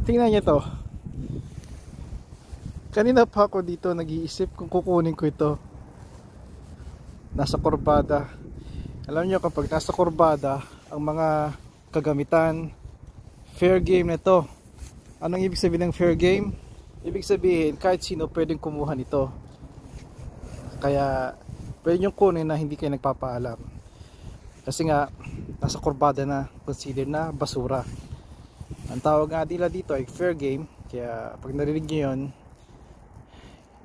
Tingnan niyo to. Kanina pa ako dito nag-iisip kung kukunin ko ito. Nasa kurbada. Alam niyo kapag nasa kurbada, ang mga kagamitan, fair game na to. Anong ibig sabihin ng fair game? Ibig sabihin kahit sino pwedeng kumuha nito. Kaya pwede nyo kunin na hindi kayo nagpapaalam. Kasi nga nasa kurbada na, consider na basura. Ang tawag nga nila dito ay fair game. Kaya pag narinig nyo yun,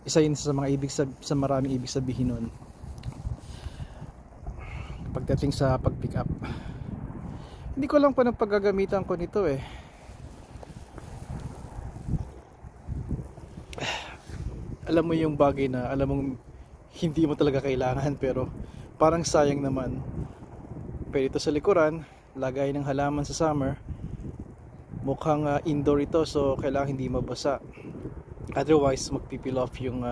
isa yun sa mga sa maraming ibig sabihin nun pagdating sa pag-pick up. Hindi ko lang pa ng paggagamitan ko nito eh. Alam mo yung bagay na alam mong hindi mo talaga kailangan pero parang sayang naman. Pwede ito sa likuran, lagay ng halaman sa summer. Mukhang indoor ito, so kailangan hindi mabasa. Otherwise magpipil off yung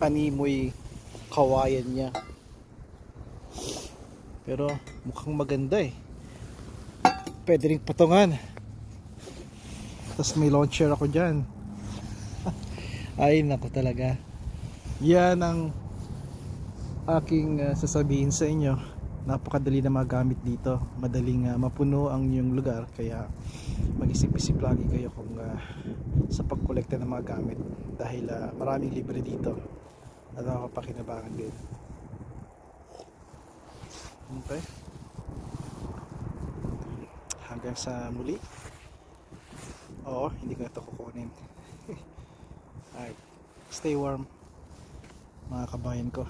animoy kawayan niya. Pero mukhang maganda eh. Pwede rin patungan. Tapos may launcher ako dyan. Ay nako talaga. Yan ang aking sasabihin sa inyo. Napakadali na magamit dito. Madaling mapuno ang inyong lugar. Kaya mag-isip-isip lagi kayo kung sa pagkolekta ng mga gamit. Dahil maraming libre dito. At makapakinabangan din. Okay. Hanggang sa muli. Oo, hindi ko na ito kukunin. Alright. Stay warm mga kabayan ko.